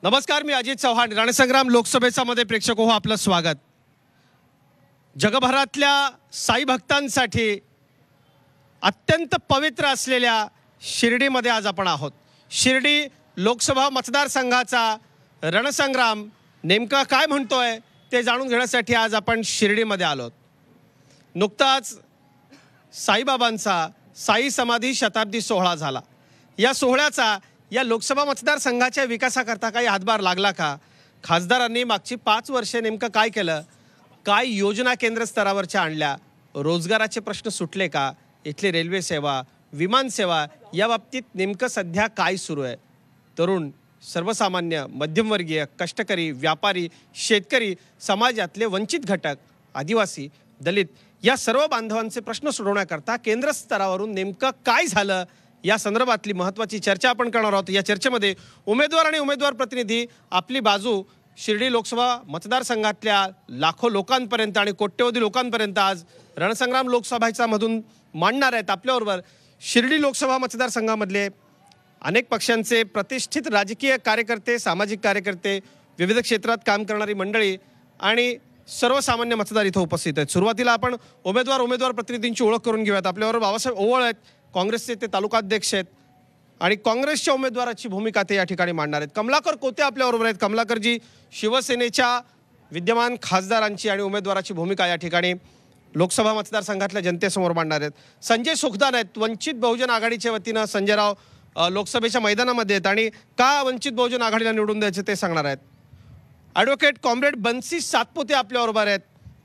नमस्कार, मी अजित चव्हाण. रणसंग्राम लोकसभेचा मध्ये प्रेक्षक हो आपलं स्वागत. जगभरातल्या साई भक्तांसाठी अत्यंत पवित्र असलेल्या शिर्डीमध्ये आज आपण आहोत. शिर्डी लोकसभा मतदारसंघाचा रणसंग्राम नेमका काय म्हणतोय ते जाणून घेण्यासाठी आज आपण शिर्डीमध्ये आलोत. नुकताच साईबाबांचा साई समाधी शताब्दी सोहळा झाला. या सोहळ्याचा या लोकसभा मतदारसंघाच्या विकासाकरता काही हातभार लागला का? खासदारांनी मागची 5 वर्षे नेमकं काय केलं? काय योजना केंद्र स्तरावरच्या आणल्या? रोजगाराचे प्रश्न सुटले का? इथली रेल्वे सेवा, विमान सेवा या बाबतीत नेमकं सध्या काय सुरू आहे? तरुण, सर्वसामान्य, मध्यमवर्गीय, कष्टकरी, व्यापारी, शेतकरी, समाजातले वंचित घटक, आदिवासी, दलित या सर्व बांधवांचे प्रश्न सोडवण्याकरता केंद्र स्तरावरून नेमकं काय झालं या संदर्भातली महत्त्वाची चर्चा आपण करणार आहोत. या चर्चेमध्ये उमेदवार आणि उमेदवार प्रतिनिधी आपली बाजू शिर्डी लोकसभा मतदारसंघातल्या लाखो लोकांपर्यंत आणि कोट्यवधी लोकांपर्यंत आज रणसंग्राम लोकसभेच्या मधून मांडणार आहेत. आपल्याबरोबर शिर्डी लोकसभा मतदारसंघामधले अनेक पक्षांचे प्रतिष्ठित राजकीय कार्यकर्ते, सामाजिक कार्यकर्ते, विविध क्षेत्रात काम करणारी मंडळी आणि सर्वसामान्य मतदार इथं उपस्थित आहेत. सुरुवातीला आपण उमेदवार प्रतिनिधींची ओळख करून घेऊयात. आपल्याबरोबर बाबासाहेब ओवळ आहेत, काँग्रेसचे ते तालुकाध्यक्ष आहेत आणि काँग्रेसच्या उमेदवाराची भूमिका ते या ठिकाणी मांडणार आहेत. कमलाकर कोते आपल्याबरोबर आहेत. कमलाकरजी शिवसेनेच्या विद्यमान खासदारांची आणि उमेदवाराची भूमिका या ठिकाणी लोकसभा मतदारसंघातल्या जनतेसमोर मांडणार आहेत. संजय सुखदान आहेत, वंचित बहुजन आघाडीच्या वतीनं संजयराव लोकसभेच्या मैदानामध्ये आहेत आणि का वंचित बहुजन आघाडीला निवडून द्यायचे ते सांगणार आहेत. ॲडव्होकेट कॉम्रेड बन्सी सातपुते आपल्याबरोबर आहेत.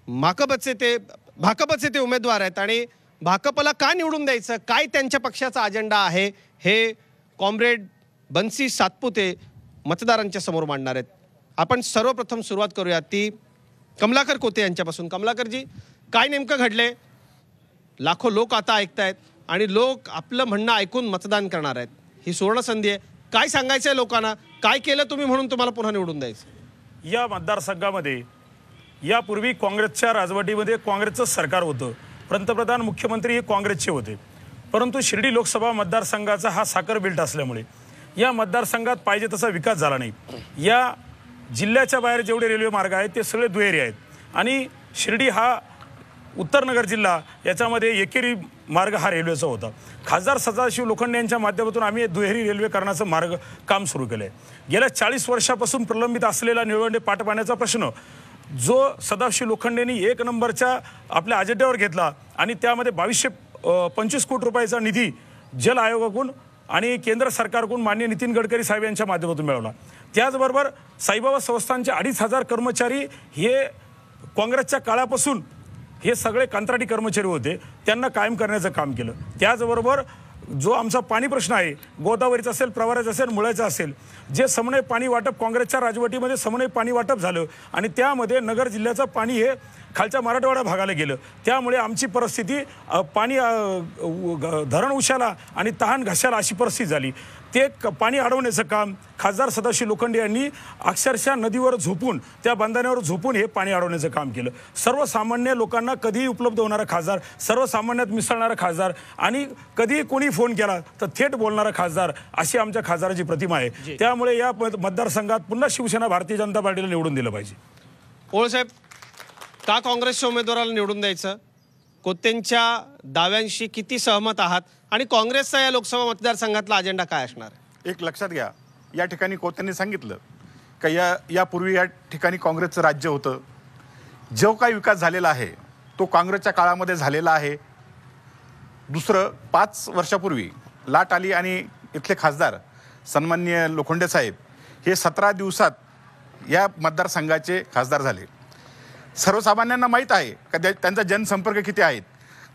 भाकपचे ते उमेदवार आहेत आणि भाकपला का निवडून द्यायचं, काय त्यांच्या पक्षाचा अजेंडा आहे हे कॉम्रेड बन्सी सातपुते मतदारांच्या समोर मांडणार आहेत. आपण सर्वप्रथम सुरुवात करूया ती कमलाकर कोते यांच्यापासून. कमलाकरजी, काय नेमकं घडले? लाखो लोक आता ऐकतायत आणि लोक आपलं म्हणणं ऐकून मतदान करणार आहेत. ही सुवर्ण संधी आहे. काय सांगायचं आहे लोकांना? काय केलं तुम्ही म्हणून तुम्हाला पुन्हा निवडून द्यायचं? या मतदारसंघामध्ये यापूर्वी काँग्रेसच्या राजवटीमध्ये काँग्रेसचं सरकार होतं. पंतप्रधान, मुख्यमंत्री हे काँग्रेसचे होते. परंतु शिर्डी लोकसभा मतदारसंघाचा हा साखर बेल्ट असल्यामुळे या मतदारसंघात पाहिजे तसा विकास झाला नाही. या जिल्ह्याच्या बाहेर जेवढे रेल्वे मार्ग आहेत ते सगळे दुहेरी आहेत आणि शिर्डी हा उत्तरनगर जिल्हा याच्यामध्ये एकेरी मार्ग हा रेल्वेचा होता. खासदार सदाशिव लोखंडे यांच्या माध्यमातून आम्ही दुहेरी रेल्वे करण्याचं काम सुरू केलं आहे. गेल्या 40 वर्षापासून प्रलंबित असलेला निळवंडे पाटपाण्याचा प्रश्न जो सदाशिव लोखंडेंनी 1 नंबरच्या आपल्या अजेंड्यावर घेतला आणि त्यामध्ये 2225 कोटी रुपयाचा निधी जल आयोगाकडून आणि केंद्र सरकारकडून माननीय नितीन गडकरी साहेब यांच्या माध्यमातून मिळवला. त्याचबरोबर साईबाबा संस्थानचे 2500 कर्मचारी हे काँग्रेसच्या काळापासून हे सगळे कंत्राटी कर्मचारी होते, त्यांना कायम करण्याचं काम केलं. त्याचबरोबर जो आमचा पाणी प्रश्न आहे, गोदावरीचा असेल, प्रवराचा असेल, मुळ्याचा असेल, जे समन्वय पाणी वाटप काँग्रेसच्या राजवटीमध्ये समन्वय पाणी वाटप झालं आणि त्यामध्ये नगर जिल्ह्याचं पाणी हे खालच्या मराठवाडा भागाला गेलं. त्यामुळे आमची परिस्थिती पाणी धरण उशाला आणि तहान घशाला अशी परिस्थिती झाली. ते पाणी अडवण्याचं काम खासदार सदाशिव लोखंडे यांनी अक्षरशः नदीवर झोपून, त्या बंधाऱ्यावर झोपून हे पाणी अडवण्याचं काम केलं. सर्वसामान्य लोकांना कधीही उपलब्ध होणारा खासदार, सर्वसामान्यात मिसळणारा खासदार आणि कधीही कोणी फोन केला तर थेट बोलणारा खासदार, अशी आमच्या खासदाराची प्रतिमा आहे. त्यामुळे या मतदारसंघात पुन्हा शिवसेना भारतीय जनता पार्टीला निवडून दिलं पाहिजे. ओळसाहेब, का काँग्रेसच्या उमेदवाराला निवडून द्यायचं? कोत्यांच्या दाव्यांशी किती सहमत आहात आणि काँग्रेसचा या लोकसभा मतदारसंघातला अजेंडा काय असणार? एक लक्षात घ्या, या ठिकाणी कोत्यांनी सांगितलं का यापूर्वी या ठिकाणी काँग्रेसचं राज्य होतं. जो काही विकास झालेला आहे तो काँग्रेसच्या काळामध्ये झालेला आहे. दुसरं, 5 वर्षापूर्वी लाट आली आणि इथले खासदार सन्माननीय लोखंडे साहेब हे 17 दिवसात या मतदारसंघाचे खासदार झाले. सर्वसामान्यांना माहीत आहे का त्यांचा जनसंपर्क किती आहेत.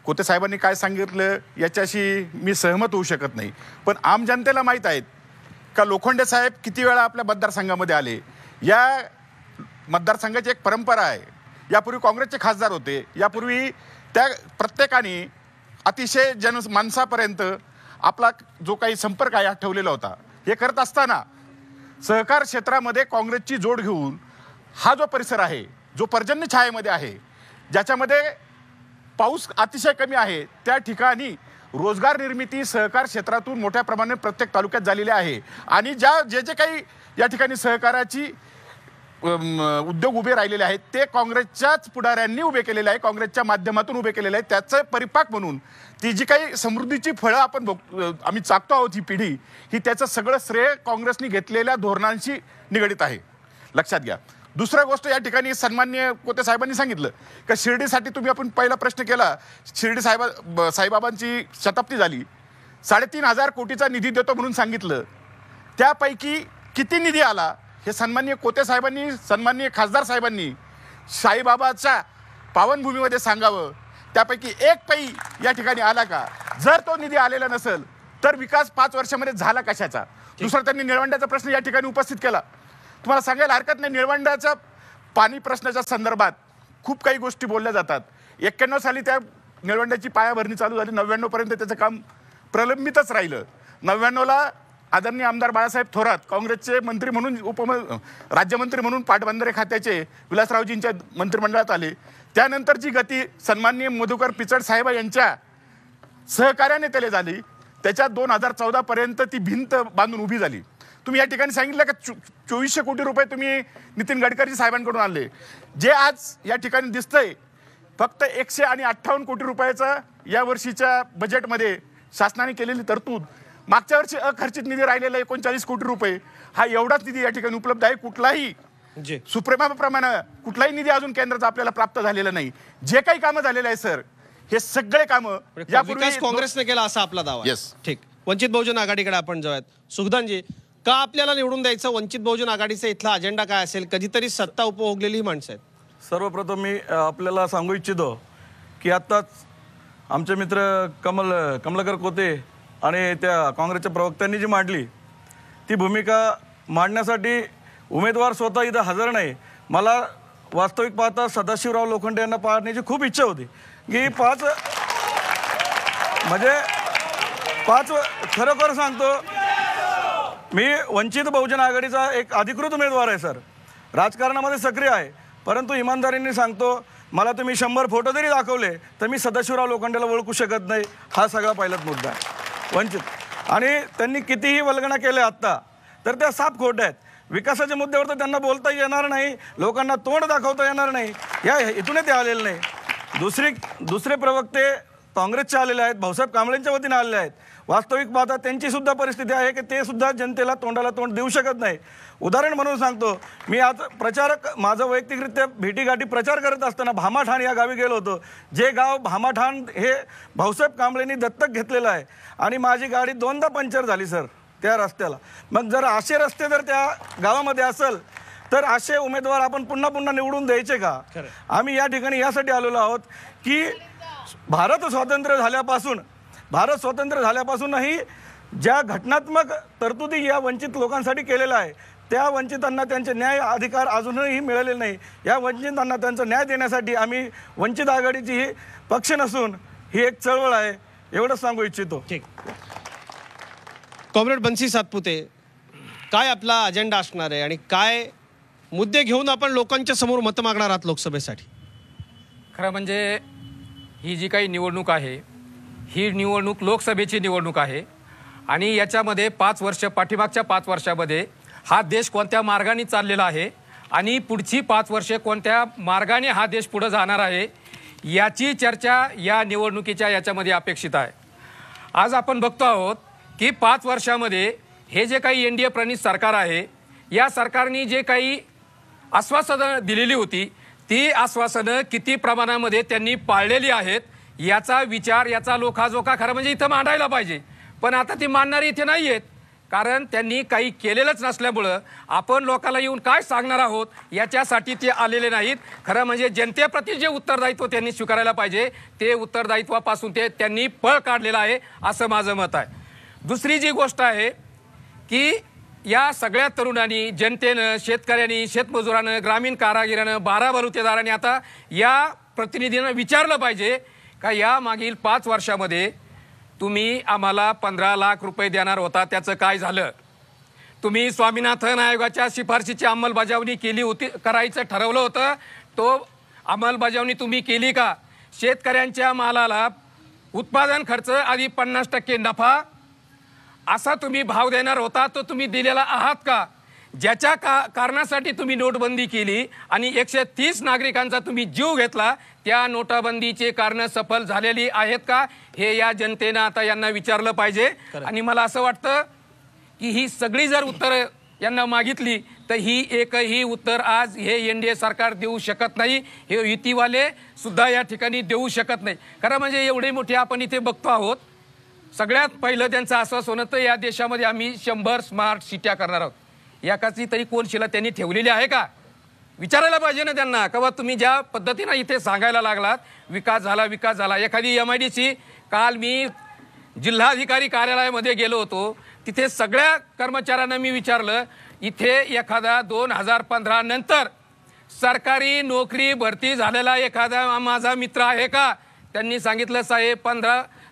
कोते साहेबांनी काय सांगितलं याच्याशी मी सहमत होऊ शकत नाही, पण आम जनतेला माहीत आहेत का लोखंडे साहेब किती वेळा आपल्या मतदारसंघामध्ये आले. या मतदारसंघाची एक परंपरा आहे. यापूर्वी काँग्रेसचे खासदार होते, यापूर्वी त्या प्रत्येकाने अतिशय माणसापर्यंत आपला जो काही संपर्क आहे ठेवलेला होता. हे करत असताना सहकार क्षेत्रामध्ये काँग्रेसची जोड घेऊन हा जो परिसर आहे, जो पर्जन्य छायेमध्ये आहे, ज्याच्यामध्ये पाऊस अतिशय कमी आहे, त्या ठिकाणी रोजगार निर्मिती सहकार क्षेत्रातून मोठ्या प्रमाणात प्रत्येक तालुक्यात झालेली आहे आणि जे काही या ठिकाणी सहकाराची उद्योग उभे राहिलेले आहेत ते काँग्रेसच्याच पुढाऱ्यांनी उभे केलेले आहे, काँग्रेसच्या माध्यमातून उभे केलेले आहेत. त्याचं परिपाक म्हणून ती जी काही समृद्धीची फळं आम्ही चाकतो आहोत, ही पिढी ही त्याचं सगळं श्रेय काँग्रेसने घेतलेल्या धोरणांशी निगडित आहे, लक्षात घ्या. दुसरा गोष्ट या ठिकाणी सन्माननीय कोते साहेबांनी सांगितलं की शिर्डीसाठी आपण पहिला प्रश्न केला. शिर्डी साईबाबांची शताब्दी झाली, 3,500 कोटीचा निधी देतो म्हणून सांगितलं. त्यापैकी किती निधी आला हे सन्माननीय कोते साहेबांनी, सन्माननीय खासदार साहेबांनी साईबाबाच्या पावनभूमीमध्ये सांगावं. त्यापैकी एक पै या ठिकाणी आला का? जर तो निधी आलेला नसेल तर विकास 5 वर्षामध्ये झाला कशाचा? दुसरा त्यांनी निळवंड्याचा प्रश्न या ठिकाणी उपस्थित केला. तुम्हाला सांगायला हरकत नाही, निळवंड्याच्या पाणी प्रश्नाच्या संदर्भात खूप काही गोष्टी बोलल्या जातात. 91 साली त्या निळवंड्याची पायाभरणी चालू झाली, 99 पर्यंत त्याचं काम प्रलंबितच राहिलं. 99ला आदरणीय आमदार बाळासाहेब थोरात काँग्रेसचे मंत्री म्हणून राज्यमंत्री म्हणून पाटबंधारे खात्याचे विलासरावजींच्या मंत्रिमंडळात आले. त्यानंतर जी गती सन्माननीय मधुकर पिचड साहेब यांच्या सहकार्याने त्याला झाली, त्याच्यात 2014 पर्यंत ती भिंत बांधून उभी झाली. तुम्ही या ठिकाणी सांगितलं का 2400 कोटी रुपये तुम्ही नितीन गडकरी साहेबांकडून आणले. जे आज या ठिकाणी दिसतंय फक्त 158 कोटी रुपयाचा या वर्षीच्या बजेटमध्ये शासनाने केलेली तरतूद, मागच्या वर्षी अखर्चित निधी राहिलेला 39 कोटी रुपये, हा एवढाच निधी या ठिकाणी उपलब्ध आहे. कुठलाही सुप्रीमाप्रमाणे कुठलाही निधी अजून केंद्राचा आपल्याला प्राप्त झालेला नाही. जे काही कामं झालेलं आहे सर, हे सगळे कामं यापूर्वी काँग्रेसने केला असा आपला दावा. येस, ठीक. वंचित बहुजन आघाडीकडे आपण जाऊयात. सुखदानजी, का आपल्याला निवडून द्यायचं? वंचित बहुजन आघाडीचा इथला अजेंडा काय असेल? कधीतरी सत्ता उपभोगलेली ही माणसं आहेत. सर्वप्रथम मी आपल्याला सांगू इच्छितो की आत्ताच आमचे मित्र कमलाकर कोते आणि त्या काँग्रेसच्या प्रवक्त्यांनी जी मांडली ती भूमिका मांडण्यासाठी उमेदवार स्वतः इथं हजर नाही. मला वास्तविक पाहता सदाशिवराव लोखंडे यांना पाहण्याची खूप इच्छा होती की पाच खरोखर सांगतो, मी वंचित बहुजन आघाडीचा एक अधिकृत उमेदवार आहे सर, राजकारणामध्ये सक्रिय आहे. परंतु इमानदारीने सांगतो, मला तुम्ही 100 फोटो जरी दाखवले तर मी सदाशिवराव लोखंडेला ओळखू शकत नाही. हा सगळा पहिलाच मुद्दा आहे वंचित. आणि त्यांनी कितीही वल्गना केल्या आत्ता तर त्या साफ खोट्या आहेत. विकासाच्या मुद्द्यावर तर त्यांना बोलता येणार नाही, लोकांना तोंड दाखवता येणार नाही, या इथून ते आलेले नाही. दुसरे प्रवक्ते काँग्रेसचे आलेले आहेत, भाऊसाहेब कांबळेंच्या वतीने आलेले आहेत. वास्तविक पाहता त्यांची सुद्धा परिस्थिती आहे की ते सुद्धा जनतेला तोंडाला तोंड देऊ शकत नाही. उदाहरण म्हणून सांगतो, मी आज प्रचारक माझं वैयक्तिकरित्या भेटीगाठी प्रचार करत असताना भामाठाण या गावी गेलो होतो. जे गाव भामाठाण हे भाऊसाहेब कांबळेंनी दत्तक घेतलेलं आहे आणि माझी गाडी 2दा पंक्चर झाली सर त्या रस्त्याला. मग जर असे रस्ते जर त्या गावामध्ये असेल तर असे उमेदवार आपण पुन्हा पुन्हा निवडून द्यायचे का? आम्ही या ठिकाणी यासाठी आलेलो आहोत की भारत स्वतंत्र झाल्यापासूनही ज्या घटनात्मक तरतुदी या वंचित लोकांसाठी केलेल्या आहे त्या वंचितांना त्यांचे न्याय अधिकार अजूनही मिळालेले नाही. या वंचितांना त्यांचा न्याय देण्यासाठी आम्ही वंचित आघाडीची ही पक्ष नसून ही एक चळवळ आहे, एवढंच सांगू इच्छितो. ठीक. कॉम्रेड बन्सी सातपुते, काय आपला अजेंडा असणार आहे आणि काय मुद्दे घेऊन आपण लोकांच्या समोर मत मागणार आहात लोकसभेसाठी? खरं म्हणजे ही जी काही निवडणूक आहे ही निवडणूक लोकसभेची निवडणूक आहे आणि याच्यामध्ये 5 वर्ष पाठीमागच्या 5 वर्षामध्ये हा देश कोणत्या मार्गाने चाललेला आहे आणि पुढची 5 वर्षे कोणत्या मार्गाने हा देश पुढे जाणार आहे याची चर्चा या निवडणुकीच्या याच्यामध्ये अपेक्षित आहे. आज आपण बघतो आहोत की 5 वर्षामध्ये हे जे काही NDA प्रणीत सरकार आहे या सरकारने जे काही आश्वासनं दिलेली होती ती आश्वासनं किती प्रमाणामध्ये त्यांनी पाळलेली आहेत याचा विचार, याचा लोकाजोखा खरं म्हणजे इथं मांडायला पाहिजे. पण आता ती मांडणारी इथे नाही आहेत, कारण त्यांनी काही केलेलंच नसल्यामुळं आपण लोकांना येऊन काय सांगणार आहोत याच्यासाठी ते आलेले नाहीत. खरं म्हणजे जनतेप्रती जे उत्तरदायित्व त्यांनी स्वीकारायला पाहिजे ते उत्तरदायित्वापासून त्यांनी पळ काढलेला आहे असं माझं मत आहे. दुसरी जी गोष्ट आहे की या सगळ्या तरुणांनी, जनतेनं, शेतकऱ्यांनी, शेतमजुरानं, ग्रामीण कारागिरानं, 12 बलुतेदारांनी आता या प्रतिनिधींना विचारलं पाहिजे का या मागील 5 वर्षामध्ये तुम्ही आम्हाला 15 लाख रुपये देणार होता, त्याचं काय झालं? तुम्ही स्वामीनाथन आयोगाच्या शिफारशीची अंमलबजावणी केली होती, करायचं ठरवलं होतं, तो अंमलबजावणी तुम्ही केली का? शेतकऱ्यांच्या मालाला उत्पादन खर्च आधी 50% नफा असा तुम्ही भाव देणार होता, तो तुम्ही दिलेला आहात का? ज्याच्या कारणासाठी तुम्ही नोटबंदी केली आणि 130 नागरिकांचा तुम्ही जीव घेतला, त्या नोटाबंदीचे कारण सफल झालेली आहेत का? हे या जनतेनं आता यांना विचारलं पाहिजे. आणि मला असं वाटतं की ही सगळी जर उत्तरं यांना मागितली तर ही एकही उत्तर आज हे NDA सरकार देऊ शकत नाही, हे युतीवाले सुद्धा या ठिकाणी देऊ शकत नाही. खरं म्हणजे एवढे मोठे आपण इथे बघतो आहोत. सगळ्यात पहिलं त्यांचं आश्वासन होतं या देशामध्ये आम्ही 100 स्मार्ट सिट्या करणार आहोत. एकाची तरी कोनशिला त्यांनी ठेवलेली आहे का? विचारायला पाहिजे ना त्यांना, का तुम्ही ज्या पद्धतीनं इथे सांगायला लागलात विकास झाला. एखादी MIDC, काल मी जिल्हाधिकारी कार्यालयामध्ये गेलो होतो, तिथे सगळ्या कर्मचाऱ्यांना मी विचारलं, इथे एखादा 2015 नंतर सरकारी नोकरी भरती झालेला एखादा माझा मित्र आहे का? त्यांनी सांगितलं साहेब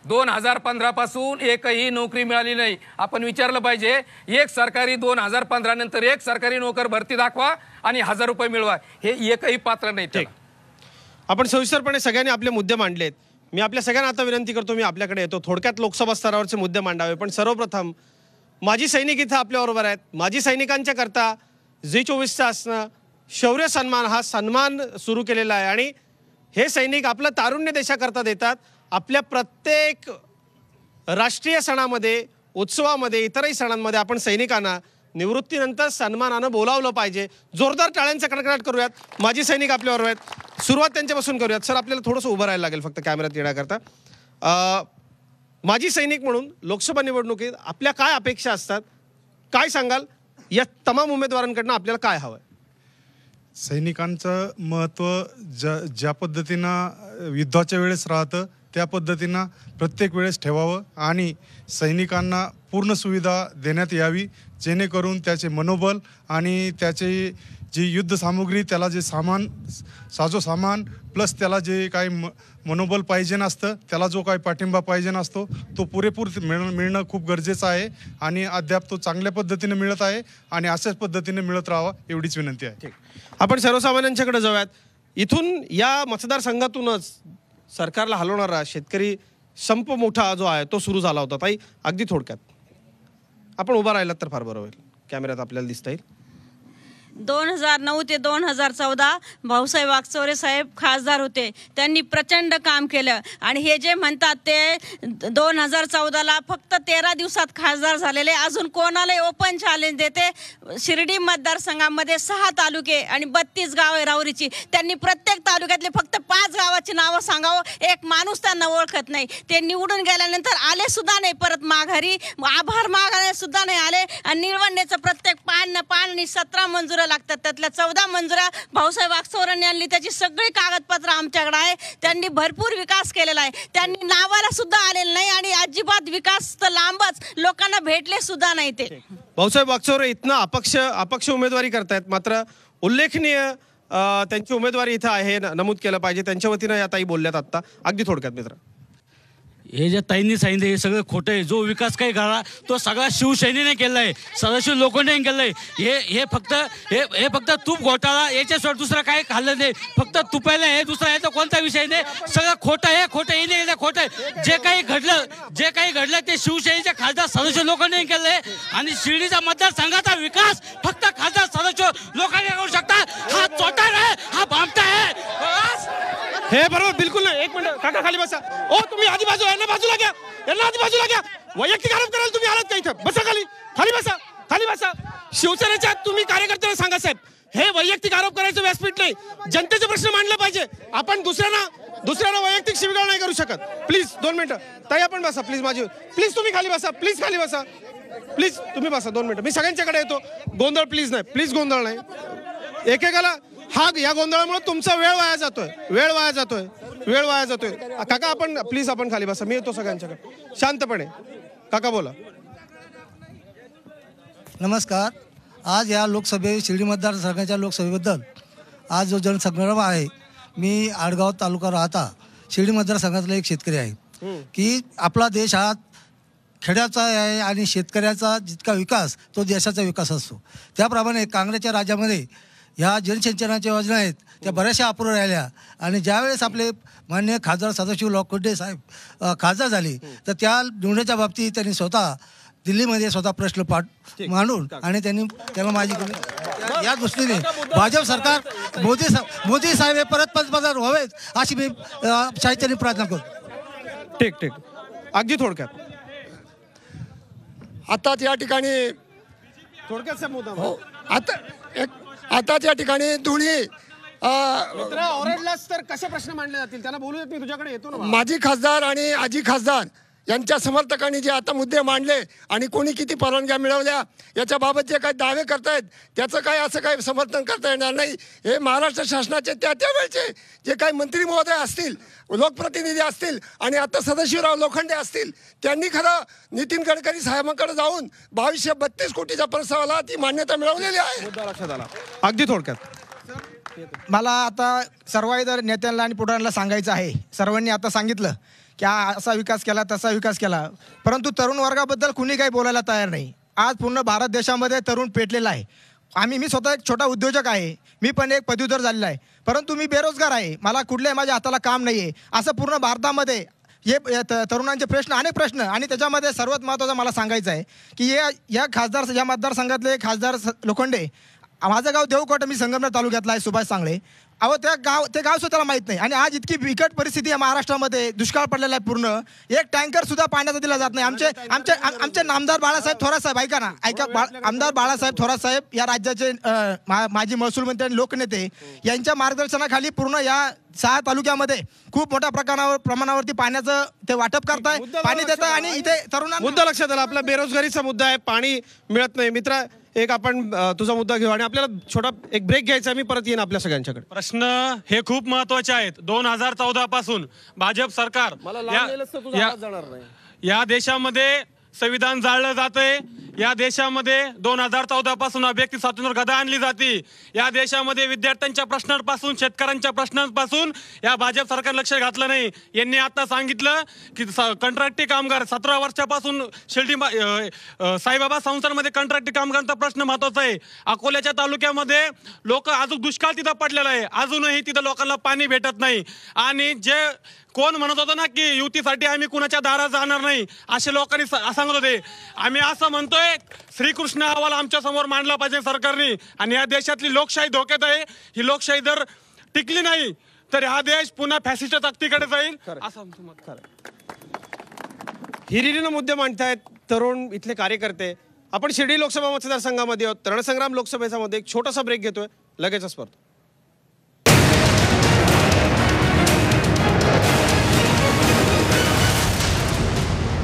2015 पासून एकही नोकरी मिळाली नाही. आपण विचारलं पाहिजे, एक सरकारी 2015 नंतर एक सरकारी नोकर भरती दाखवा आणि 1000 रुपये मिळवा, हे एकही पात्र नाही. ठीक, आपण सविस्तरपणे सगळ्यांनी आपले मुद्दे मांडलेत. मी आपल्या सगळ्यांना आता विनंती करतो, मी आपल्याकडे येतो, थोडक्यात लोकसभा स्तरावरचे मुद्दे मांडावे. पण सर्वप्रथम माजी सैनिक इथं आपल्याबरोबर आहेत. माजी सैनिकांच्या करता Zee24 तासनं शौर्य सन्मान हा सन्मान सुरू केलेला आहे आणि हे सैनिक आपलं तारुण्य देशाकरता देतात. आपल्या प्रत्येक राष्ट्रीय सणामध्ये, उत्सवामध्ये, इतरही सणांमध्ये आपण सैनिकांना निवृत्तीनंतर सन्मानानं बोलावलं पाहिजे. जोरदार टाळ्यांचा कडकडाट करूयात. माजी सैनिक आपल्याबरोबर आहेत, सुरुवात त्यांच्यापासून करूयात. सर, आपल्याला थोडंसं उभं राहायला लागेल फक्त कॅमेऱ्यात येण्याकरता. माजी सैनिक म्हणून लोकसभा निवडणुकीत आपल्या काय अपेक्षा असतात, काय सांगाल? या तमाम उमेदवारांकडनं आपल्याला काय हवं आहे? सैनिकांचं महत्त्व ज्या पद्धतीनं युद्धाच्या वेळेस राहतं त्या पद्धतीनं प्रत्येक वेळेस ठेवावं आणि सैनिकांना पूर्ण सुविधा देण्यात यावी, जेणेकरून त्याचे मनोबल आणि त्याचे जी युद्ध सामुग्री, त्याला जे सामान प्लस त्याला जे काही मनोबल पाहिजे नसतं, त्याला जो काही पाठिंबा पाहिजे नसतो, तो पुरेपूर मिळणं खूप गरजेचं आहे आणि अद्याप तो चांगल्या पद्धतीने मिळत आहे आणि अशाच पद्धतीने मिळत राहावा एवढीच विनंती आहे. आपण सर्वसामान्यांच्याकडे जाऊयात. इथून या मतदारसंघातूनच सरकारला हलवणारा शेतकरी संप मोठा जो आहे तो सुरू झाला होता. ताई, अगदी थोडक्यात आपण उभा राहिलात तर फार बरं होईल, कॅमेऱ्यात आपल्याला दिसता येईल. 2009 ते 2014 भाऊसाहेब वागचौरे साहेब खासदार होते. त्यांनी प्रचंड काम केलं आणि हे जे म्हणतात ते 2014ला फक्त 13 दिवसात खासदार झालेले. अजून कोणालाही ओपन चॅलेंज देते. शिर्डी मतदारसंघामध्ये 6 तालुके आणि 32 गाव आहे राहुरीची. त्यांनी प्रत्येक तालुक्यातले फक्त 5 गावाची नावं सांगावं, एक माणूस त्यांना ओळखत नाही. ते निवडून गेल्यानंतर आले सुद्धा नाही परत माघारी, आभार मागायला सुद्धा नाही आले. आणि निळवंडेचं प्रत्येक पान आणि 17 मंजुऱ्या लागतात, त्यातल्या 14 मंजुऱ्या भाऊसाहेब वागचौरेंनी आणली. त्याची सगळी कागदपत्र आमच्याकडे आहे. त्यांनी भरपूर विकास केलेला आहे. त्यांनी नावाला सुद्धा आलेलं नाही आणि अजिबात विकास तर लांबच, लोकांना भेटले सुद्धा नाही. ते भाऊसाहेब वागचौरे इथनं अपक्ष उमेदवारी करतायत, मात्र उल्लेखनीय त्यांची उमेदवारी इथं आहे, नमूद केलं पाहिजे. त्यांच्या वतीनं या ताई बोलल्यात आत्ता. अगदी थोडक्यात मित्र, हे जे ताईंनी सांगितलं हे सगळं खोटं आहे. जो विकास काही घडला तो सगळा शिवसेनेने केला आहे, सदाशिव लोखंडे केलं आहे. हे फक्त तूप घोटाळा, याच्याशिवाय दुसरा काही खाल्लं नाही. फक्त तुपायला हे दुसरा याचा कोणता विषय नाही. सगळं खोटं आहे, खोटं आहे. जे काही घडलं ते शिवसेनेच्या खासदार सदाशिव लोखंडे केलं आहे आणि शिर्डीचा मतदारसंघाचा विकास फक्त खासदार सदाशिव लोखंडे करू शकतात. हा चोटार आहे, हा भामटा आहे. हे बरोबर बिलकुल नाही. एक मिनिट काका, खाली बसा. ओ, तुम्ही आधी यांना बाजूला घ्या. वैयक्तिक आरोप करायला तुम्ही आलात का इथं? बसा खाली बसा. शिवसेनेच्या तुम्ही कार्यकर्त्यांना सांगा साहेब, हे वैयक्तिक आरोप करायचं व्यासपीठ नाही. जनतेचे प्रश्न मांडले पाहिजे. आपण दुसऱ्यांना वैयक्तिक शिवीगाळ नाही करू शकत. प्लीज 2 मिनिटं. ताई आपण बसा प्लीज. प्लीज तुम्ही खाली बसा. प्लीज तुम्ही बसा 2 मिनिटं. मी सगळ्यांच्याकडे येतो. गोंधळ प्लीज नाही. एकेकाला या गोंधळामुळे तुमचा वेळ वाया जातोय. काका आपण खाली बसा. मी येतो सगळ्यांच्याकडे शांतपणे. काका बोला. नमस्कार. आज या शिर्डी मतदारसंघाच्या लोकसभेबद्दल आज जो जनसंग्राम आहे, मी आडगाव तालुका राहता शिर्डी मतदारसंघातला एक शेतकरी आहे की आपला देश हा खेड्याचा आहे आणि शेतकऱ्याचा जितका विकास तो देशाचा विकास असतो. त्याप्रमाणे काँग्रेसच्या राज्यामध्ये ह्या जलसिंचनाच्या योजना आहेत त्या बऱ्याचशा अपुऱ्या राहिल्या आणि ज्यावेळेस आपले माननीय खासदार सदाशिव लोखंडे साहेब खासदार झाले तर त्या निवडण्याच्या बाबतीत त्यांनी स्वतः दिल्लीमध्ये स्वतः प्रश्न मांडून आणि त्यांनी त्याला माझी या दृष्टीने भाजप सरकार मोदी साहेब हे परत पंतप्रधान व्हावेत अशी मी साहित्याने प्रार्थना करतो. ठीक अगदी थोडक्यात आताच या ठिकाणी थोडक्यात मुद्दा हो आताच या ठिकाणी दोन्ही ओरडलास तर कसे प्रश्न मांडले जातील त्यांना बोलू देत मी तुझ्याकडे येतो ना. माजी खासदार आणि आजी खासदार यांच्या समर्थकांनी जे आता मुद्दे मांडले आणि कोणी किती परवानग्या मिळवल्या याच्याबाबत जे काही दावे करतायत त्याचं काय असं काही समर्थन करता येणार नाही. हे महाराष्ट्र शासनाचे त्यावेळचे जे काही मंत्री महोदय असतील लोकप्रतिनिधी असतील आणि आता सदाशिवराव लोखंडे असतील त्यांनी खरं नितीन गडकरी साहेबांकडे जाऊन 2232 कोटीच्या प्रस्तावाला ती मान्यता मिळवलेली आहे. मुद्दा लक्षात आला. अगदी थोडक्यात मला आता सर्व नेत्यांना आणि पुढाऱ्यांना सांगायचं आहे. सर्वांनी आता सांगितलं की असा विकास केला तसा विकास केला, परंतु तरुण वर्गाबद्दल कुणी काही बोलायला तयार नाही. आज पूर्ण भारत देशामध्ये तरुण पेटलेला आहे. मी स्वतः एक छोटा उद्योजक आहे, मी पण एक पदवीधर झालेला आहे, परंतु मी बेरोजगार आहे, मला कुठल्याही माझ्या हाताला काम नाही आहे. असं पूर्ण भारतामध्ये हे तरुणांचे प्रश्न अनेक प्रश्न आणि त्याच्यामध्ये सर्वात महत्त्वाचं मला सांगायचं आहे की या खासदार या मतदारसंघातले खासदार लोखंडे, माझं गाव देवकोटा, मी संगमनेर तालुक्यातला आहे, सुभाष सांगळे. ते गाव सुद्धा त्याला माहीत नाही आणि आज इतकी बिकट परिस्थिती आहे महाराष्ट्रामध्ये, दुष्काळ पडलेला आहे पूर्ण. एक टँकर सुद्धा पाण्याचा दिला जात नाही. आमचे नामदार बाळासाहेब थोरात साहेब आमदार बाळासाहेब थोरात साहेब या राज्याचे माजी महसूल मंत्री आणि लोकनेते यांच्या मार्गदर्शनाखाली पूर्ण या 6 तालुक्यामध्ये खूप मोठ्या प्रमाणावरती पाण्याचं ते वाटप करताय, पाणी देत आहे आणि इथे तरुणांना मुद्दा लक्षात आला. आपला बेरोजगारीचा मुद्दा आहे, पाणी मिळत नाही. मित्रा एक आपण तुझा मुद्दा घेऊ आणि आपल्याला छोटा एक ब्रेक घ्यायचा. मी परत येईन आपल्या सगळ्यांच्याकडे. प्रश्न हे खूप महत्वाचे आहेत. 2014 पासून भाजप सरकार या देशामध्ये संविधान जाळलं जातंय. या देशामध्ये 2014 पासून अभिव्यक्ती स्वातंत्र्य गदा आणली जाते. या देशामध्ये विद्यार्थ्यांच्या प्रश्नांपासून शेतकऱ्यांच्या प्रश्नांपासून या भाजप सरकार लक्ष घातलं नाही. यांनी आता सांगितलं की कंत्राटी कामगार 17 वर्षापासून शिर्डी साईबाबा संस्थांमध्ये कंत्राटी कामगारांचा प्रश्न महत्वाचा आहे. अकोल्याच्या तालुक्यामध्ये लोक अजून दुष्काळ तिथं पडलेला आहे, अजूनही तिथं लोकांना पाणी भेटत नाही. आणि जे कोण म्हणत होतं ना की युतीसाठी आम्ही कुणाच्या दारात जाणार नाही असे लोकांनी सांगत होते. आम्ही असं म्हणतोय श्रीकृष्ण अहवाल आमच्या समोर मांडला पाहिजे सरकारने. आणि या देशातली लोकशाही धोक्यात आहे. ही लोकशाही जर टिकली नाही तर हा देश पुन्हा फॅसिस्ट ताकदीकडे जाईल असं हिरिरीनं मुद्दे मांडतायत तरुण इथले कार्यकर्ते. आपण शिर्डी लोकसभा मतदारसंघामध्ये आहोत. रणसंग्राम लोकसभेचा मध्ये एक छोटासा ब्रेक घेतोय, लगेचच परत.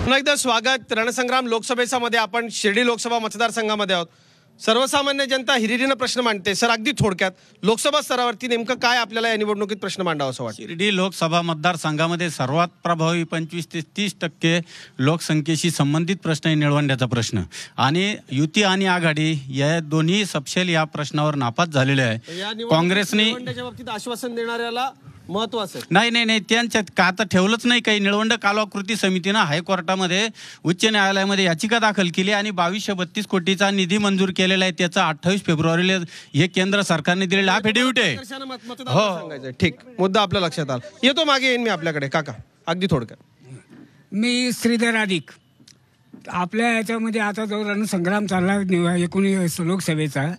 पुन्हा एकदा स्वागत. रणसंग्राम लोकसभेचा मध्ये आपण शिर्डी लोकसभा मतदारसंघामध्ये आहोत. सर्वसामान्य जनता हिरिरीनं प्रश्न मांडते. सर अगदी थोडक्यात लोकसभा स्तरावरती नेमकं काय आपल्याला या निवडणुकीत प्रश्न मांडावा असं वाटतं? शिर्डी लोकसभा मतदारसंघामध्ये सर्वात प्रभावी 25 ते 30% लोकसंख्येशी संबंधित प्रश्न निळवंड्याचा प्रश्न आणि युती आणि आघाडी या दोन्ही सपशेल या प्रश्नावर नापास झालेले आहे. काँग्रेसने बाबतीत आश्वासन देणाऱ्याला महत्वाचं नाही त्यांच्यात का आता ठेवलंच नाही. काही निळवंड कालवा कृती समितीनं हायकोर्टामध्ये उच्च न्यायालयामध्ये याचिका दाखल केली आणि 2232 कोटीचा निधी मंजूर केलेला आहे. त्याचा 28 फेब्रुवारीला हे केंद्र सरकारने दिलेला अफिडेव्हिट आहे. हो ठीक, मुद्दा आपल्या लक्षात आला. येतो मागे येईन मी आपल्याकडे. काका अगदी थोडक्यात. मी श्रीधर अधिक. आपल्या याच्यामध्ये आता जो रणसंग्राम चालला 19 लोकसभेचा,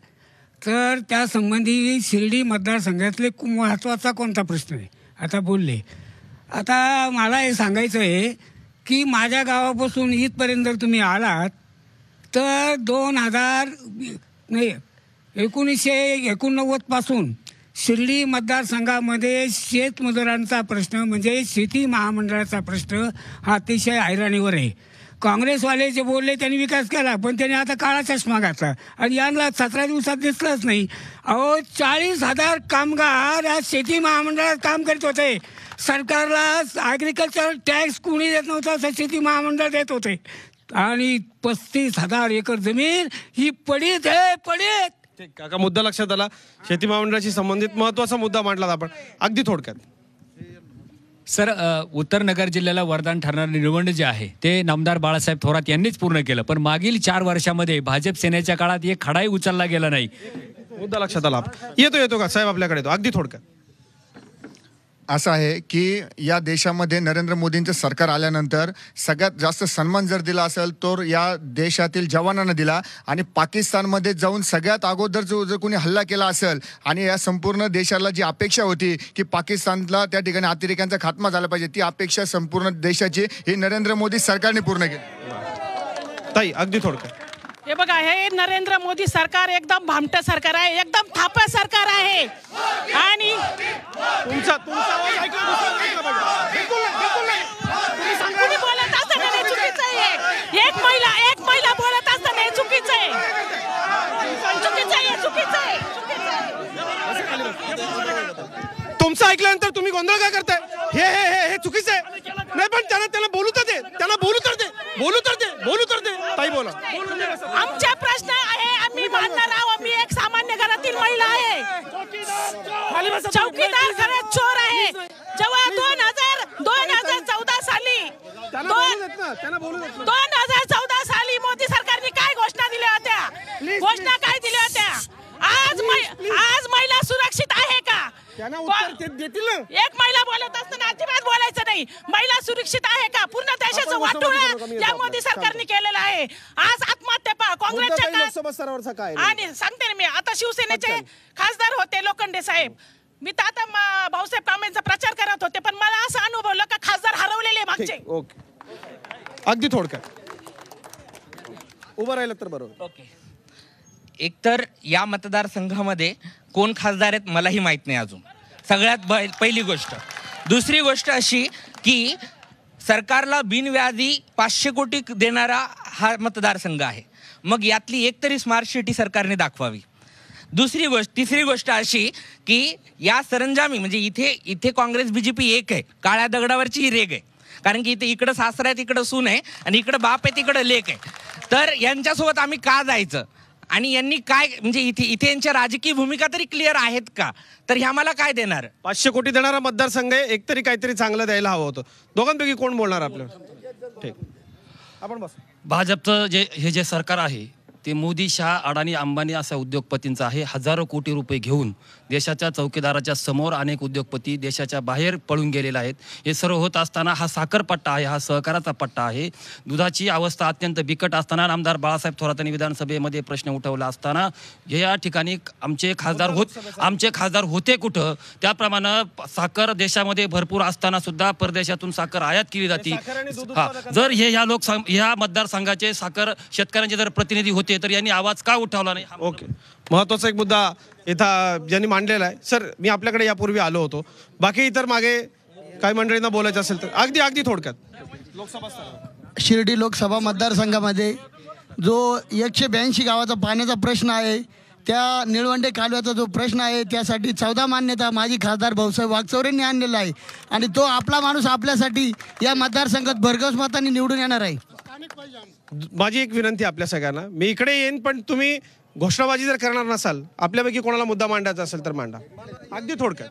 तर त्या संबंधी शिर्डी मतदारसंघातले महत्त्वाचा कोणता प्रश्न आहे आता बोलले. आता मला हे सांगायचं आहे की माझ्या गावापासून इथपर्यंत जर तुम्ही आलात तर 1989 पासून शिर्डी मतदारसंघामध्ये शेतमजुरांचा प्रश्न म्हणजे शेती महामंडळाचा प्रश्न हा अतिशय हैराणीवर आहे. काँग्रेसवाले जे बोलले त्यांनी विकास केला, पण त्यांनी आता काळा चष्मा घातला आणि यांना 17 दिवसात दिसलंच नाही. 40,000 कामगार या शेती महामंडळात काम करत होते. सरकारला ॲग्रिकल्चर टॅक्स कोणी देत नव्हता, असं शेती महामंडळ देत होते. आणि 35,000 एकर जमीन ही पडीत आहे, पडीत. काका मुद्दा लक्षात आला. शेती महामंडळाशी संबंधित महत्वाचा मुद्दा मांडला आपण. अगदी थोडक्यात सर, उत्तर नगर जिल्ह्याला वरदान ठरणारं निळवंड जे आहे ते नामदार बाळासाहेब थोरात यांनीच पूर्ण केलं, पण मागील 4 वर्षामध्ये भाजप सेनेच्या काळात एक खडाही उचलला गेला नाही. मुद्दा लक्षात आला. येतो का साहेब आपल्याकडे येतो. अगदी थोडक्यात. असं आहे की या देशामध्ये नरेंद्र मोदींचं सरकार आल्यानंतर सगळ्यात जास्त सन्मान जर दिला असेल तर या देशातील जवानांना दिला. आणि पाकिस्तानमध्ये जाऊन सगळ्यात अगोदर जर कोणी हल्ला केला असेल आणि या संपूर्ण देशाला जी अपेक्षा होती की पाकिस्तानला त्या ठिकाणी अतिरेक्यांचा खात्मा झाला पाहिजे, ती अपेक्षा संपूर्ण देशाची ही नरेंद्र मोदी सरकारने पूर्ण केली. ताई अगदी थोडक्यात. हे बघा, हे नरेंद्र मोदी सरकार एकदम भामटं सरकार आहे, एकदम थापं सरकार आहे. आणि तुमचा आवाज ऐकला तुम्ही बोलत असताना हे चुकीचं आहे. एक महिला बोलत असताना हे चुकीचं आहे. तुमचं ऐकल्यानंतर तुम्ही गोंधळ का करताय? हे चुकीचं आहे. नाही पण त्यांना बोलू तर दे. ताई बोला. आमचा प्रश्न आहे, आम्ही मानणार आहोत. मी एक सामान्य घरातील महिला आहे. चौकीदार खरंच चोर आहे. जेव्हा 2014 साली मोदी सरकारने काय घोषणा दिल्या होत्या? आज महिला सुरक्षित आहे का? एक महिला बोलत असताना अजिबात बोलायचं नाही. महिला सुरक्षित आहे का? पूर्ण देशाचं वाटोळं या मोदी सरकारने केलेलं आहे. आज आत्महत्या पहा काँग्रेसच्या आणि सांगते ना मी, आता शिवसेनेचे खासदार होते लोखंडे साहेब. मी तर आता भाऊसाहेब कांबळेंचा प्रचार करत होते, पण मला असं अनुभवलं का खासदार हरवलेले मागचे. ओके. अगदी थोडक्यात उभं राहिलं तर बरोबर. ओके. एकतर या मतदारसंघामध्ये कोण खासदार आहेत मलाही माहीत नाही अजून, सगळ्यात पहिली गोष्ट. दुसरी गोष्ट अशी की सरकारला बिनव्याजी 500 कोटी देणारा हा मतदारसंघ आहे. मग यातली एक तरी स्मार्ट सिटी सरकारने दाखवावी. तिसरी गोष्ट अशी की या सरंजामी म्हणजे इथे काँग्रेस बीजेपी एक आहे, काळ्या दगडावरची ही रेग आहे. कारण की इकडं सासरा आहे, तिकडं सून आहे, आणि इकडं बाप आहे, तिकडं लेक आहे. तर यांच्यासोबत आम्ही का जायचं? आणि यांनी काय म्हणजे इथे यांच्या राजकीय भूमिका तरी क्लिअर आहेत का? तर ह्या मला काय देणार? 500 कोटी देणारा मतदारसंघ आहे. एकतरी काहीतरी चांगलं द्यायला हवं होतं. दोघांपैकी कोण बोलणार आपल्याला? ठीक, आपण बस. भाजपचं हे जे सरकार आहे ते मोदी, शाह, अडाणी, अंबानी अशा उद्योगपतींचं आहे. हजारो कोटी रुपये घेऊन देशाच्या चौकीदाराच्या समोर अनेक उद्योगपती देशाच्या बाहेर पळून गेलेले आहेत. हे सर्व होत असताना हा साखर पट्टा आहे, हा सहकाराचा पट्टा आहे. दुधाची अवस्था अत्यंत बिकट असताना आमदार बाळासाहेब थोरातांनी विधानसभेमध्ये प्रश्न उठवला असताना या ठिकाणी आमचे खासदार होते कुठं? त्याप्रमाणे साखर देशामध्ये भरपूर असताना सुद्धा परदेशातून साखर आयात केली जाते. जर ह्या मतदारसंघाचे साखर शेतकऱ्यांचे जर प्रतिनिधी होते तर यांनी आवाज का उठवला नाही? ओके, महत्वाचा एक मुद्दा इथं ज्यांनी मांडलेला आहे. सर, मी आपल्याकडे यापूर्वी आलो होतो. बाकी इतर मागे काही मंडळींना बोलायचं असेल तर अगदी थोडक्यात. शिर्डी लोकसभा मतदारसंघामध्ये जो 182 गावाचा पाण्याचा प्रश्न आहे, त्या निळवंडे कालव्याचा जो प्रश्न आहे, त्यासाठी 14 मान्यता माजी खासदार भाऊसाहेब वागचौरेंनी आणलेला आहे. आणि तो आपला माणूस आपल्यासाठी या मतदारसंघात भरघोस मतांनी निवडून येणार आहे. माझी एक विनंती आपल्या सगळ्यांना, मी इकडे येईन पण तुम्ही घोषणाबाजी जर करणार नसाल, आपल्यापैकी कोणाला मुद्दा मांडायचा असेल तर मांडा. अगदी थोडक्यात.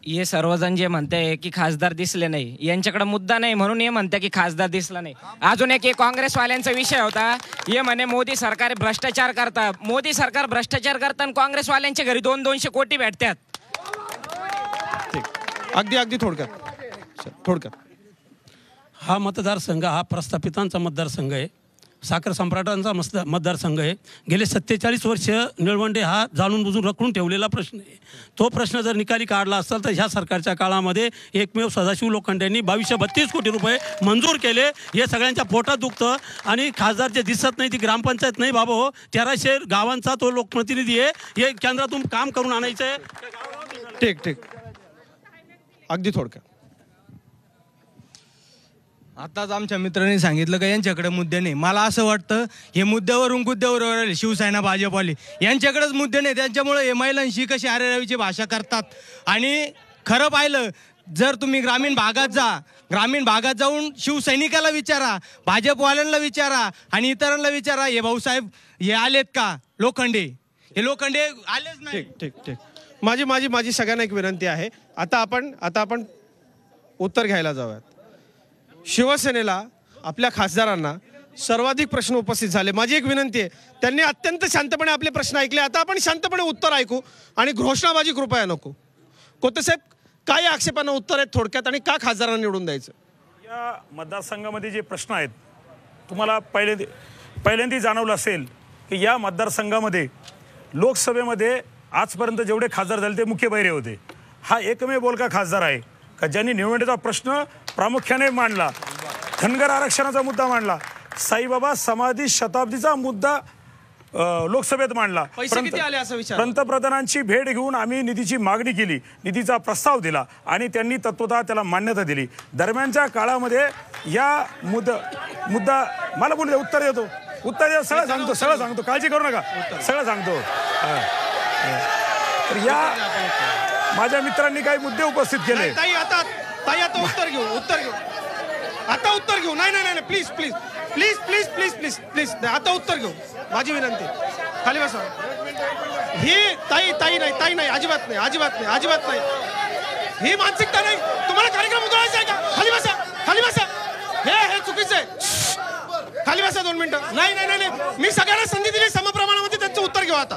हे सर्वजण जे म्हणते की खासदार दिसले नाही, यांच्याकडे मुद्दा नाही म्हणून हे म्हणते की खासदार दिसला नाही. अजून एक काँग्रेसवाल्यांचा विषय होता. हे म्हणे मोदी सरकार भ्रष्टाचार करतात. मोदी सरकार भ्रष्टाचार करतात, काँग्रेसवाल्यांच्या घरी 200-200 कोटी भेटतात. अगदी थोडक्यात. हा मतदारसंघ हा प्रस्थापितांचा मतदारसंघ आहे, साखर सम्राटांचा मतदारसंघ आहे. गेले 47 वर्ष निळवंडे हा जाणून बुजून रखडून ठेवलेला प्रश्न आहे. तो प्रश्न जर निकाली काढला असेल तर ह्या सरकारच्या काळामध्ये एकमेव सदाशिव लोखंडेंनी 2232 कोटी रुपये मंजूर केले. हे सगळ्यांच्या पोटात दुखतं. आणि खासदार जे दिसत नाही ती ग्रामपंचायत नाही बाबा हो, 1300 गावांचा तो लोकप्रतिनिधी आहे. हे केंद्रातून काम करून आणायचं आहे. ठीक, अगदी थोडक्यात. आताच आमच्या मित्रांनी सांगितलं का यांच्याकडे मुद्दे नाही. मला असं वाटतं हे मुद्द्यावरून गुद्द्यावर आले शिवसेना भाजपवाले, यांच्याकडेच मुद्दे नाही. त्यांच्यामुळे हे महिलांशी कशी आरेरावीची भाषा करतात. आणि खरं पाहिलं जर तुम्ही ग्रामीण भागात जाऊन शिवसैनिकाला विचारा, भाजपवाल्यांना विचारा आणि इतरांना विचारा, हे भाऊसाहेब हे आलेत का? लोखंडे आलेच नाही. ठीक. माझी सगळ्यांना एक विनंती आहे. आता आपण उत्तर घ्यायला जाऊयात. शिवसेनेला आपल्या खासदारांना सर्वाधिक प्रश्न उपस्थित झाले. माझी एक विनंती आहे, त्यांनी अत्यंत शांतपणे आपले प्रश्न ऐकले. आता आपण शांतपणे उत्तर ऐकू आणि घोषणाबाजी कृपया नको. कोतेसाहेब, काय आक्षेपांना उत्तर आहेत थोडक्यात, आणि का खासदारांना निवडून द्यायचं? या मतदारसंघामध्ये जे प्रश्न आहेत, तुम्हाला पहिल्यांदा जाणवलं असेल की या मतदारसंघामध्ये लोकसभेमध्ये आजपर्यंत जेवढे खासदार झाले ते मुख्य बहिरे होते. हा एकमेव बोलका खासदार आहे का ज्यांनी निवडणुकीचा प्रश्न प्रामुख्याने मांडला. धनगर आरक्षणाचा मुद्दा मांडला, साईबाबा समाधी शताब्दीचा मुद्दा लोकसभेत मांडला. पैसे किती आले असं विचार? पंतप्रधानांची भेट घेऊन आम्ही निधीची मागणी केली, निधीचा प्रस्ताव दिला आणि त्यांनी तत्वतः त्याला मान्यता दिली. दरम्यानच्या काळामध्ये या मुद्दा मला बोलू उत्तर देतो, सगळं सांगतो, काळजी करू नका, सगळं सांगतो. तर या माझ्या मित्रांनी काही मुद्दे उपस्थित केले. ताई आता उत्तर घेऊ. नाही please please please please please please please आता उत्तर घेऊ. माझी विनंती, खाली बसा. ही ताई नाही, अजिबात नाही. ही मानसिकता नाही. तुम्हाला कार्यक्रम उधळायचा आहे का? खाली बसा. हे चुकीचं आहे. खाली बसा 2 मिनिटं. नाही, मी सगळ्यांना संधी दिली समप्रमाणामध्ये, त्यांचं उत्तर घेऊ. आता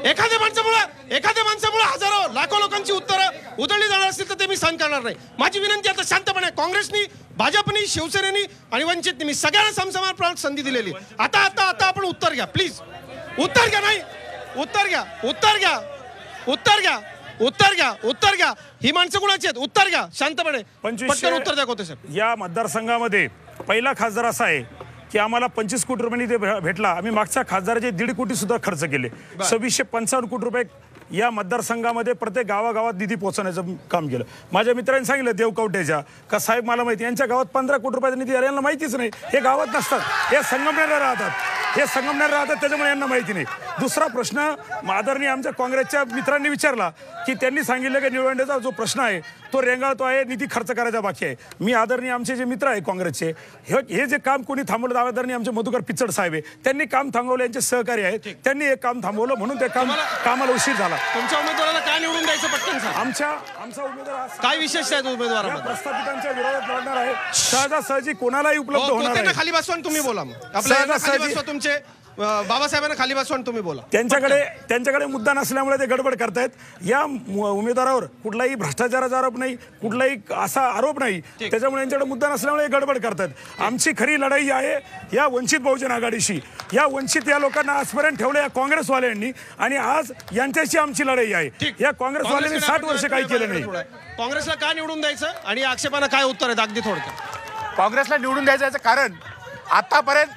एखाद्या माणसामुळे हजारो लाखो लोकांची उत्तरं उधळली जाणार असतील तर ते मी सहन करणार नाही. माझी विनंती आता शांतपणे, काँग्रेसनी, भाजपनी, शिवसेनेनी आणि वंचितनी मी सगळ्यांना समसमान संधी दिलेली. आता आपण उत्तर घ्या प्लीज. उत्तर घ्या. ही माणसं कुणाची आहेत? उत्तर घ्या शांतपणे, पटकन उत्तर द्या. कोतेसाहेब, या मतदारसंघामध्ये पहिला खासदार असा आहे की आम्हाला 25 कोटी रुपये निधी भेटला. आम्ही मागच्या खासदाराचे 1.5 कोटी सुद्धा खर्च केले. 2655 कोटी रुपये या मतदारसंघामध्ये प्रत्येक गावागावात निधी पोहोचवण्याचं काम केलं. माझ्या मित्रांनी सांगितलं देवकवटेच्या का साहेब मला माहिती, यांच्या गावात 15 कोटी रुपयाचा निधी आला, यांना माहितीच नाही. हे गावात नसतात, हे संगमनेरला राहतात, त्याच्यामुळे यांना माहिती नाही. दुसरा प्रश्न आदरणीय आमच्या काँग्रेसच्या मित्रांनी विचारला की त्यांनी सांगितलं की निवडणुकीचा जो प्रश्न आहे तो रेंगाळतो आहे, निधी खर्च करायचा बाकी आहे. मी आदरणीय आमचे जे मित्र आहे काँग्रेसचे, हे जे काम कोणी थांबवलं, आदरणीय आमचे मधुकर पिचड साहेब आहे, त्यांनी काम थांबवलं. यांचे सहकारी आहेत, त्यांनी हे काम थांबवलं म्हणून ते कामाला उशीर झाला. तुमच्या उमेदवाराला काय निवडून द्यायचं पटकन सांगा. आमचा उमेदवार काय विशेष आहे उमेदवार? प्रस्थापितांच्या विरोधात लढणार आहे. सहजासहजी कोणालाही उपलब्ध होणार आहे. खाली बसवा तुम्ही बोला. आपल्या तुमचे बाबासाहेबांना खाली बसवा तुम्ही बोला. त्यांच्याकडे मुद्दा नसल्यामुळे ते गडबड करतायत. या उमेदवारावर कुठलाही भ्रष्टाचाराचा आरोप नाही, कुठलाही असा आरोप नाही, त्याच्यामुळे यांच्याकडे मुद्दा नसल्यामुळे गडबड करतात. आमची खरी लढाई आहे या वंचित बहुजन आघाडीशी. या लोकांना आजपर्यंत ठेवलं या काँग्रेसवाल्यांनी, आणि आज यांच्याशी आमची लढाई आहे. या काँग्रेसवाल्यांनी 60 वर्ष काही केलं नाही. काँग्रेसला का निवडून द्यायचं आणि आक्षेपांना काय उत्तर आहेत अगदी थोडक्यात? काँग्रेसला निवडून द्यायचं याचं कारण आतापर्यंत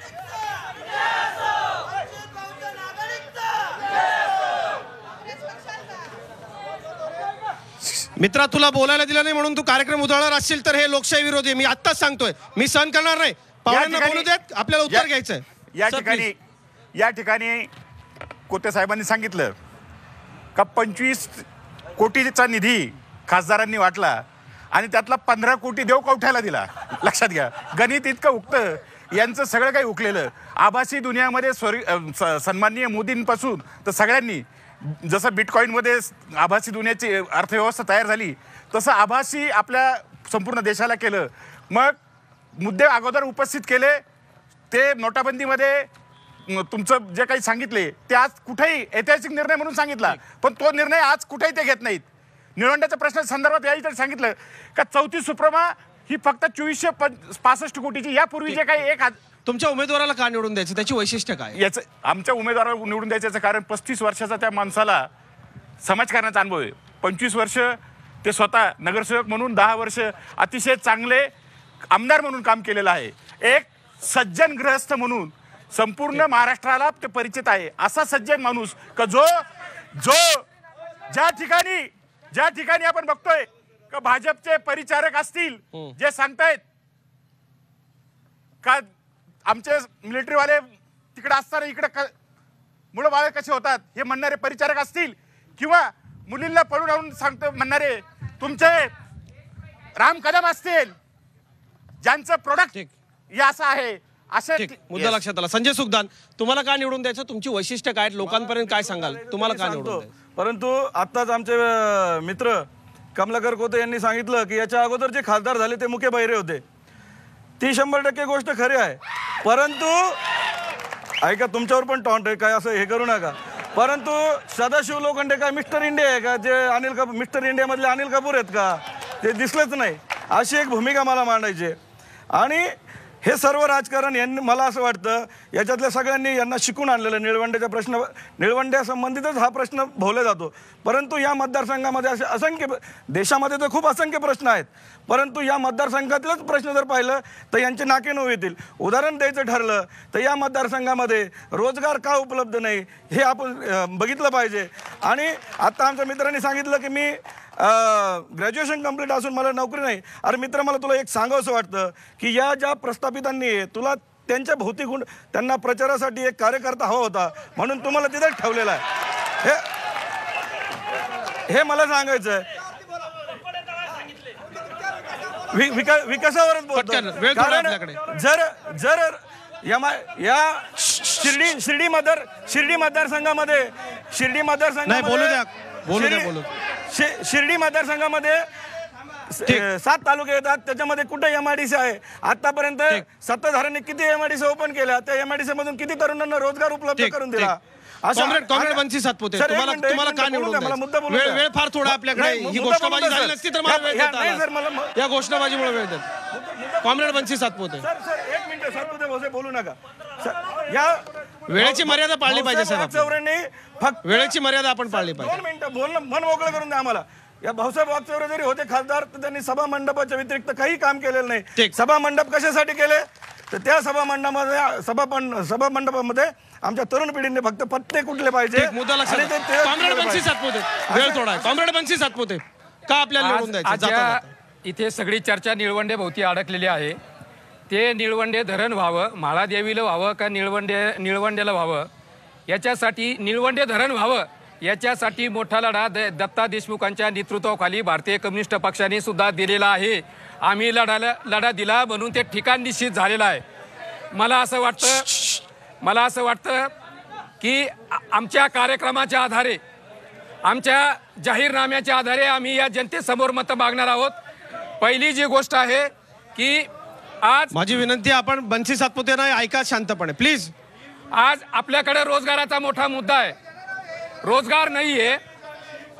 मित्रा, तुला बोलायला दिलं नाही म्हणून तू कार्यक्रम उधळणार असशील तर हे लोकशाही विरोधी आहे. मी आत्ताच सांगतोय, मी सहन करणार नाही. पाहुण्यांना बोलू देत, आपल्याला उत्तर घ्यायचंय. या ठिकाणी कोते साहेबांनी सांगितलं का 25 कोटीचा निधी खासदारांनी वाटला आणि त्यातला 15 कोटी देवकवठ्याला दिला. लक्षात घ्या, गणित इतकं उगतं, यांचं सगळं काही उकलेलं. आभासी दुनियामध्ये सन्माननीय मोदींपासून तर सगळ्यांनी, जसं बिटकॉईनमध्ये आभासी दुनियाची अर्थव्यवस्था तयार झाली तसं आभासी आपल्या संपूर्ण देशाला केलं. मग मुद्दे अगोदर उपस्थित केले, ते नोटाबंदीमध्ये तुमचं जे काही सांगितले ते आज कुठेही ऐतिहासिक निर्णय म्हणून सांगितला, पण तो निर्णय आज कुठेही ते घेत नाहीत. निवडण्याच्या प्रश्नाच्या संदर्भात याही सांगितलं का 34 सुप्रमा ही फक्त 2465 कोटीची, यापूर्वी जे काही तुमच्या उमेदवाराला का निवडून द्यायचं, त्याची वैशिष्ट्य काय? याचं आमच्या उमेदवाराला निवडून द्यायचं कारण 35 वर्षाचा त्या माणसाला समाजकारणाचा अनुभव आहे. 25 वर्ष ते स्वतः नगरसेवक म्हणून, 10 वर्ष अतिशय चांगले आमदार म्हणून काम केलेलं आहे. एक सज्जन गृहस्थ म्हणून संपूर्ण महाराष्ट्राला ते परिचित आहे. असा सज्जन माणूस का जो ज्या ठिकाणी आपण बघतोय का भाजपचे परिचारक असतील जे सांगतायत का आमचे मिलिटरीवाले तिकडे असताना इकडे मुलं बाळ कसे होतात हे म्हणणारे परिचारक असतील, किंवा मुलींना पळून आणून सांगतो म्हणणारे तुमचे राम कदम असतील, ज्यांचं प्रोडक्ट हे असं आहे. असे मुद्दा लक्षात आला. संजय सुखदान, तुम्हाला का निवडून द्यायचं, तुमची वैशिष्ट्य काय, लोकांपर्यंत काय सांगाल, तुम्हाला का निवडून द्यायचं? परंतु आत्ताच आमचे मित्र कमलाकर कोते यांनी सांगितलं की याच्या अगोदर जे खासदार झाले ते मुख्य बहिरे होते. ती 100% गोष्ट खरी आहे. परंतु ऐका, तुमच्यावर पण टॉन्ट आहे, काय असं हे करू नका. परंतु सदाशिव लोखंडे काय मिस्टर इंडिया आहे का, जे मिस्टर इंडियामधले अनिल कपूर आहेत का, ते दिसलेच नाही. अशी एक भूमिका मला मांडायची. आणि हे सर्व राजकारण यांनी, मला असं वाटतं याच्यातल्या सगळ्यांनी यांना शिकून आणलेलं. निळवंड्यासंबंधितच हा प्रश्न भोवला जातो. परंतु या मतदारसंघामध्ये असे असंख्य, देशामध्ये तर खूप असंख्य प्रश्न आहेत, परंतु या मतदारसंघातलेच प्रश्न जर पाहिलं तर यांचे नाके नऊ येतील. उदाहरण द्यायचं ठरलं तर या मतदारसंघामध्ये रोजगार का उपलब्ध नाही हे आपण बघितलं पाहिजे. आणि आता आमच्या मित्रांनी सांगितलं की मी ग्रॅज्युएशन कंप्लीट असून मला नोकरी नाही. अरे मित्र, मला तुला एक सांगावंसं वाटतं की या ज्या प्रस्थापितांनी तुला त्यांच्या भौतिक गुण, त्यांना प्रचारासाठी एक कार्यकर्ता हवा होता म्हणून तुम्हाला तिथेच ठेवलेला आहे. हे मला सांगायचं आहे. विकासावरच बोलतो. कारण जर या शिर्डी मतदारसंघामध्ये शिर्डी मतदारसंघामध्ये 7 तालुके येतात, त्याच्यामध्ये कुठे MIDC आहे? आतापर्यंत सत्ताधाऱ्यांनी किती MIDC ओपन केल्या? त्या MIDC मधून किती तरुणांना रोजगार उपलब्ध करून दिला? कॉम्रेड बंसी सातपुते, तुम्हाला का निवडून वेळ फार थोडा आपल्याकडे, ही घोषणाबाजी झाली नसती तर मला वेळ देता. या घोषणाबाजीमुळे वेळ देत. कॉम्रेड बंसी सातपुते, एक मिनिट सातपुते बोलू नका. या वेळेची मर्यादा पाळली पाहिजे साहेब. चौऱ्यांनी फक्त वेळेची मर्यादा आपण पाळली पाहिजे. 2 मिनिटं बोलणं, मन मोकळं करून द्या आम्हाला. या भाऊसाहेब वागचौरे जरी होते खासदार तर त्यांनी सभा मंडपाच्या व्यतिरिक्त काही काम केलेलं नाही. सभा मंडप कशासाठी केले तर त्या सभा मंडपामध्ये आमच्या तरुण पिढीने फक्त पत्ते कुठले पाहिजे. कॉम्रेड बंसी सातपुते, वेळ थोडा आहे. कॉम्रेड बंसी सातपुते, का आपल्याला निवडून द्यायचं? इथे सगळी चर्चा निळवंडे भोवती अडकलेली आहे. ते निळवंडे धरण व्हावं, म्हाळादेवीला व्हावं का निळवंडेला व्हावं, याच्यासाठी निळवंडे धरण व्हावं याच्यासाठी मोठा लढा दत्ता देशमुखांच्या नेतृत्वाखाली भारतीय कम्युनिस्ट पक्षाने सुद्धा दिलेला आहे. आम्ही लढा दिला म्हणून ते ठिकाण निश्चित झालेलं आहे. मला असं वाटतं की आमच्या कार्यक्रमाच्या आधारे, आमच्या जाहीरनाम्याच्या आधारे आम्ही या जनतेसमोर मतं मागणार आहोत. पहिली जी गोष्ट आहे की आज माझी विनंती, आपण बंसी सातपुते नाही, ऐका शांतपणे प्लीज. आज आपल्याकडे रोजगाराचा मोठा मुद्दा आहे. रोजगार नाहीये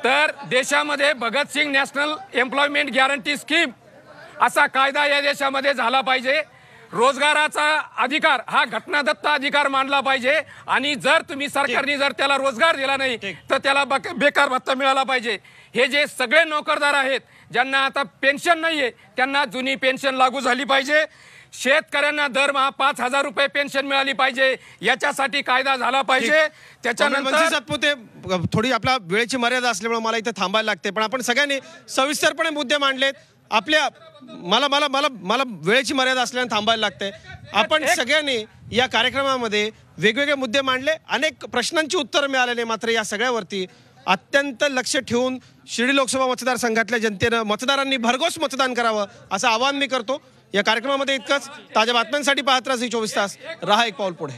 तर देशामध्ये Bhagat Singh national employment guarantee scheme असा कायदा या देशामध्ये झाला पाहिजे. रोजगाराचा अधिकार हा घटनादत्त अधिकार मानला पाहिजे. आणि जर तुम्ही सरकारने जर त्याला रोजगार दिला नाही तर त्याला बेकार भत्ता मिळाला पाहिजे. हे जे सगळे नोकरदार आहेत ज्यांना आता पेन्शन नाहीये त्यांना जुनी पेन्शन लागू झाली पाहिजे. शेतकऱ्यांना दरमहा 5,000 रुपये पेन्शन मिळाली पाहिजे, याच्यासाठी कायदा झाला पाहिजे. त्याच्यानंतर सातपुते, थोडी आपल्या वेळेची मर्यादा असल्यामुळे मला इथे थांबायला लागते, पण आपण सगळ्यांनी सविस्तरपणे मुद्दे मांडलेत. आपल्या मला वेळेची मर्यादा असल्याने थांबायला लागते. आपण सगळ्यांनी या कार्यक्रमामध्ये वेगवेगळे मुद्दे मांडले, अनेक प्रश्नांची उत्तरं मिळालेली. मात्र या सगळ्यावरती अत्यंत लक्ष ठेवून शिर्डी लोकसभा मतदारसंघातल्या जनतेनं, मतदारांनी भरघोस मतदान करावं असं आवाहन मी करतो. या कार्यक्रमामध्ये इतकंच. ताज्या बातम्यांसाठी पाहत राहा झी 24 तास. रहा एक पाऊल पुढे.